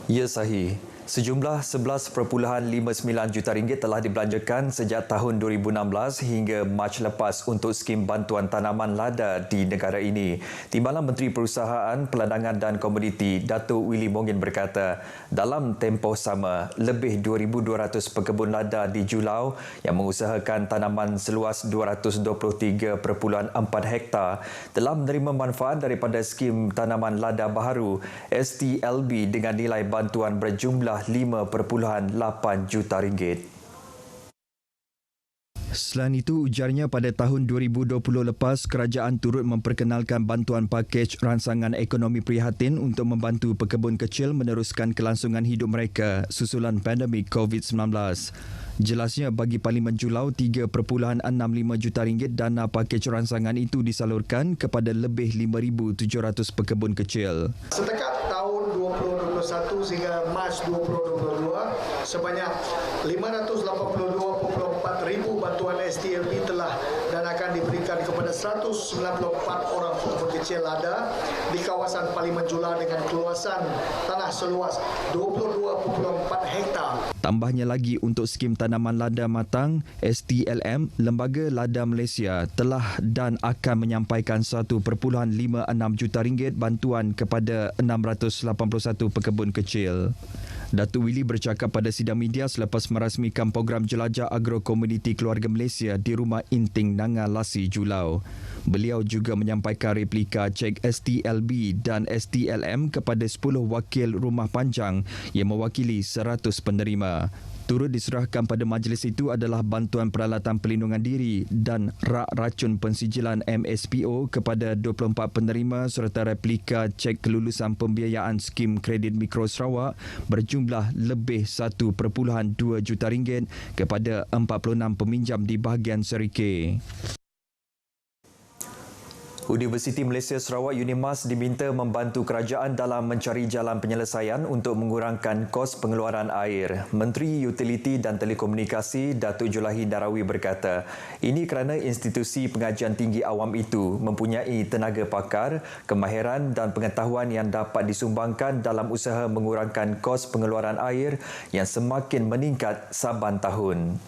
Ya, sahih. Sejumlah 11.59 juta ringgit telah dibelanjakan sejak tahun 2016 hingga Mac lepas untuk skim bantuan tanaman lada di negara ini. Timbalan Menteri Perusahaan, Perlandangan dan Komoditi, Datuk Willy Mongin berkata, dalam tempoh sama, lebih 2,200 pekebun lada di Julau yang mengusahakan tanaman seluas 223.4 hektar telah menerima manfaat daripada skim tanaman lada baharu STLB dengan nilai bantuan berjumlah 5.8 juta ringgit. Selain itu, ujarnya pada tahun 2020 lepas, kerajaan turut memperkenalkan bantuan pakej rangsangan ekonomi prihatin untuk membantu pekebun kecil meneruskan kelangsungan hidup mereka susulan pandemik COVID-19. Jelasnya, bagi Parlimen Julau, 3.65 juta ringgit dana pakej rangsangan itu disalurkan kepada lebih 5,700 pekebun kecil. Setakat tahun 2021 sehingga Mac 2022, sebanyak 582.4 ribu bantuan STLB telah dan akan diberikan kepada 194 orang pekebun kecil lada di kawasan Parlimen Julau dengan keluasan tanah seluas 22.4 hektar. Tambahnya lagi, untuk skim tanaman lada matang, STLM, Lembaga Lada Malaysia telah dan akan menyampaikan 1.56 juta ringgit bantuan kepada 681 pekebun kecil. Datuk Willy bercakap pada sidang media selepas merasmikan program jelajah agrokomuniti keluarga Malaysia di Rumah Inting Nanga Lasi, Julau. Beliau juga menyampaikan replika cek STLB dan STLM kepada 10 wakil rumah panjang yang mewakili 100 penerima. Turut diserahkan pada majlis itu adalah bantuan peralatan pelindungan diri dan rak racun pensijilan MSPO kepada 24 penerima serta replika cek kelulusan pembiayaan skim kredit mikro Sarawak berjumlah lebih 1.2 juta ringgit kepada 46 peminjam di bahagian Serikay. Universiti Malaysia Sarawak UNIMAS diminta membantu kerajaan dalam mencari jalan penyelesaian untuk mengurangkan kos pengeluaran air. Menteri Utiliti dan Telekomunikasi Datuk Julahi Darawi berkata, ini kerana institusi pengajian tinggi awam itu mempunyai tenaga pakar, kemahiran dan pengetahuan yang dapat disumbangkan dalam usaha mengurangkan kos pengeluaran air yang semakin meningkat saban tahun.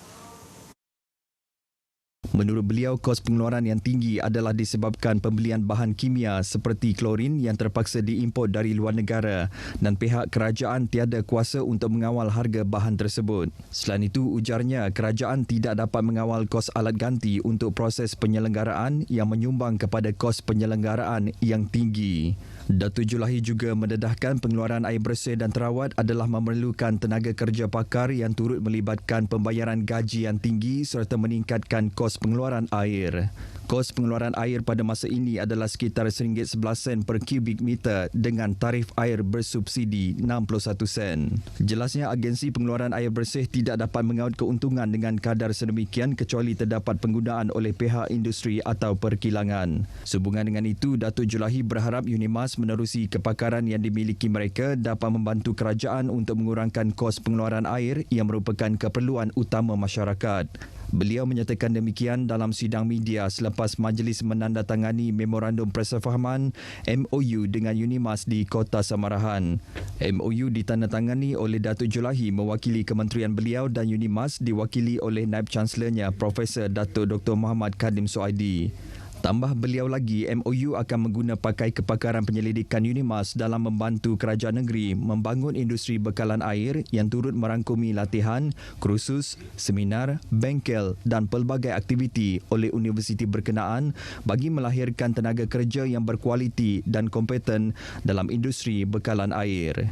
Menurut beliau, kos pengeluaran yang tinggi adalah disebabkan pembelian bahan kimia seperti klorin yang terpaksa diimport dari luar negara dan pihak kerajaan tiada kuasa untuk mengawal harga bahan tersebut. Selain itu, ujarnya kerajaan tidak dapat mengawal kos alat ganti untuk proses penyelenggaraan yang menyumbang kepada kos penyelenggaraan yang tinggi. Datuk Julahi juga mendedahkan pengeluaran air bersih dan terawat adalah memerlukan tenaga kerja pakar yang turut melibatkan pembayaran gaji yang tinggi serta meningkatkan kos pengeluaran air. Kos pengeluaran air pada masa ini adalah sekitar RM1.11 per kubik meter dengan tarif air bersubsidi 61 sen. Jelasnya, agensi pengeluaran air bersih tidak dapat mengaut keuntungan dengan kadar sedemikian kecuali terdapat penggunaan oleh pihak industri atau perkilangan. Sehubungan dengan itu, Datuk Julahi berharap UNIMAS menerusi kepakaran yang dimiliki mereka dapat membantu kerajaan untuk mengurangkan kos pengeluaran air yang merupakan keperluan utama masyarakat. Beliau menyatakan demikian dalam sidang media selepas majlis menandatangani Memorandum Persefahaman MOU dengan UNIMAS di Kota Samarahan. MOU ditandatangani oleh Datuk Julahi mewakili kementerian beliau dan UNIMAS diwakili oleh Naib Chancellernya Profesor Datuk Dr. Muhammad Kadim Soaidi. Tambah beliau lagi, MOU akan mengguna pakai kepakaran penyelidikan UNIMAS dalam membantu kerajaan negeri membangun industri bekalan air yang turut merangkumi latihan, kursus, seminar, bengkel dan pelbagai aktiviti oleh universiti berkenaan bagi melahirkan tenaga kerja yang berkualiti dan kompeten dalam industri bekalan air.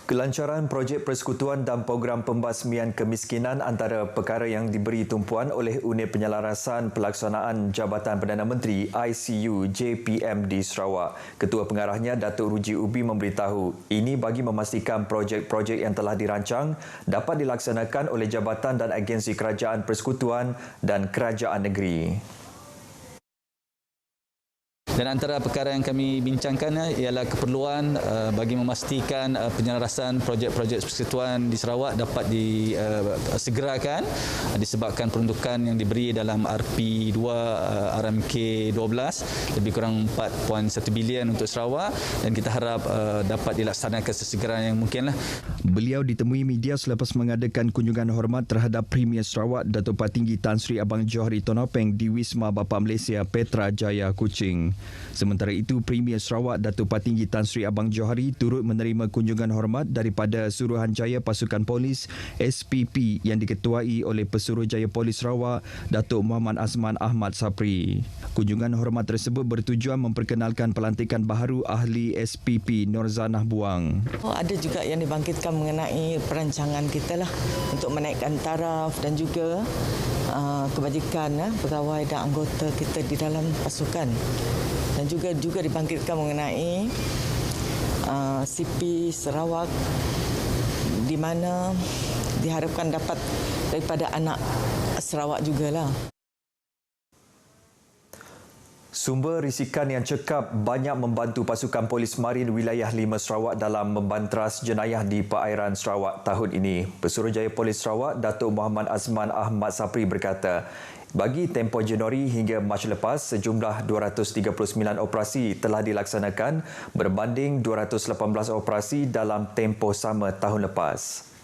Kelancaran projek persekutuan dan program pembasmian kemiskinan antara perkara yang diberi tumpuan oleh Unit Penyelarasan Pelaksanaan Jabatan Perdana Menteri ICU JPM di Sarawak. Ketua Pengarahnya Datuk Ruji Ubi memberitahu ini bagi memastikan projek-projek yang telah dirancang dapat dilaksanakan oleh jabatan dan agensi kerajaan persekutuan dan kerajaan negeri. Dan antara perkara yang kami bincangkan ialah keperluan bagi memastikan penyelarasan projek-projek persekutuan di Sarawak dapat disegerakan disebabkan peruntukan yang diberi dalam RP2 RMK 12 lebih kurang 4.1 bilion untuk Sarawak, dan kita harap dapat dilaksanakan sesegera yang mungkinlah. Beliau ditemui media selepas mengadakan kunjungan hormat terhadap Premier Sarawak Datuk Patinggi Tan Sri Abang Johari Tonopeng di Wisma Bapa Malaysia Petra Jaya Kuching. Sementara itu, Premier Sarawak Datuk Patinggi Tan Sri Abang Johari turut menerima kunjungan hormat daripada Suruhanjaya Pasukan Polis SPP yang diketuai oleh Pesuruhjaya Polis Sarawak Datuk Muhammad Azman Ahmad Sapri. Kunjungan hormat tersebut bertujuan memperkenalkan pelantikan baharu ahli SPP Norzanah Buang. Ada juga yang dibangkitkan mengenai perancangan kita lah untuk menaikkan taraf dan juga kebajikan pegawai dan anggota kita di dalam pasukan, dan juga dibangkitkan mengenai CP Sarawak di mana diharapkan dapat daripada anak Sarawak jugalah. Sumber risikan yang cekap banyak membantu pasukan polis marin wilayah 5 Sarawak dalam membantras jenayah di perairan Sarawak tahun ini. Pesuruhjaya Polis Sarawak Datuk Muhammad Azman Ahmad Sapri berkata, bagi tempoh Januari hingga Mac lepas, sejumlah 239 operasi telah dilaksanakan berbanding 218 operasi dalam tempoh sama tahun lepas.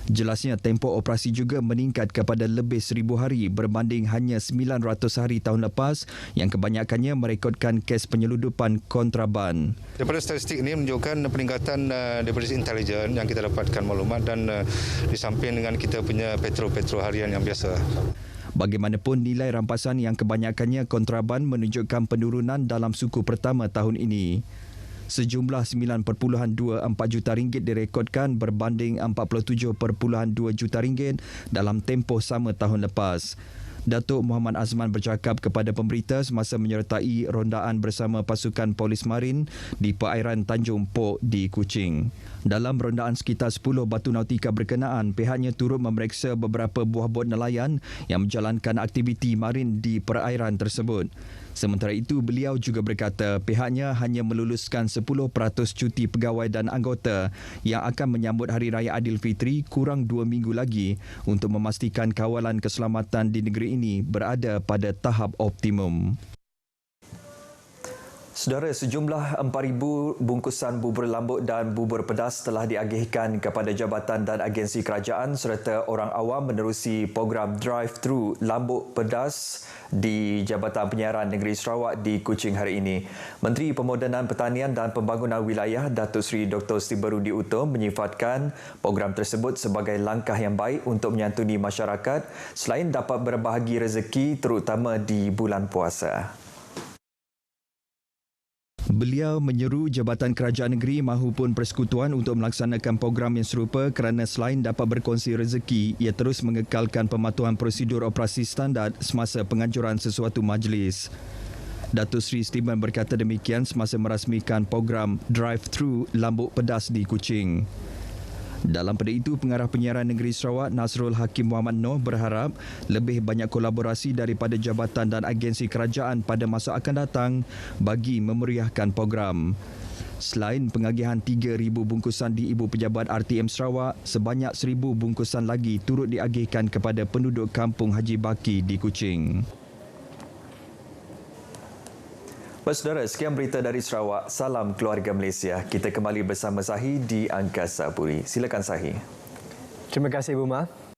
Jelasnya, tempoh operasi juga meningkat kepada lebih 1,000 hari berbanding hanya 900 hari tahun lepas yang kebanyakannya merekodkan kes penyeludupan kontraban. Daripada statistik ini menunjukkan peningkatan daripada intelijen yang kita dapatkan maklumat dan di samping dengan kita punya petrol harian yang biasa. Bagaimanapun, nilai rampasan yang kebanyakannya kontraban menunjukkan penurunan dalam suku pertama tahun ini. Sejumlah 9.24 juta ringgit direkodkan berbanding 47.2 juta ringgit dalam tempoh sama tahun lepas. Datuk Muhammad Azman bercakap kepada pemberita semasa menyertai rondaan bersama pasukan polis marin di perairan Tanjung Pok di Kuching. Dalam rondaan sekitar 10 batu nautika berkenaan, pihaknya turut memeriksa beberapa buah bot nelayan yang menjalankan aktiviti marin di perairan tersebut. Sementara itu, beliau juga berkata pihaknya hanya meluluskan 10% cuti pegawai dan anggota yang akan menyambut Hari Raya Aidilfitri kurang 2 minggu lagi untuk memastikan kawalan keselamatan di negeri ini berada pada tahap optimum. Saudara, sejumlah 4,000 bungkusan bubur lambuk dan bubur pedas telah diagihkan kepada jabatan dan agensi kerajaan serta orang awam menerusi program drive-thru lambuk pedas di Jabatan Penyiaran Negeri Sarawak di Kuching hari ini. Menteri Pemodenan Pertanian dan Pembangunan Wilayah Datuk Seri Dr. Stiberudi Utom menyifatkan program tersebut sebagai langkah yang baik untuk menyantuni masyarakat selain dapat berbahagi rezeki terutama di bulan puasa. Beliau menyeru Jabatan Kerajaan Negeri mahupun Persekutuan untuk melaksanakan program yang serupa kerana selain dapat berkongsi rezeki, ia terus mengekalkan pematuhan prosedur operasi standard semasa penganjuran sesuatu majlis. Datuk Seri Steven berkata demikian semasa merasmikan program drive-thru lambuk pedas di Kuching. Dalam pada itu, Pengarah Penyiaran Negeri Sarawak Nasrul Hakim Muhammad Noh berharap lebih banyak kolaborasi daripada jabatan dan agensi kerajaan pada masa akan datang bagi memeriahkan program. Selain pengagihan 3,000 bungkusan di Ibu Pejabat RTM Sarawak, sebanyak 1,000 bungkusan lagi turut diagihkan kepada penduduk kampung Haji Baki di Kuching. Baik saudara, sekian berita dari Sarawak. Salam keluarga Malaysia. Kita kembali bersama Sahi di Angkasa Puri. Silakan Sahi. Terima kasih, Buma.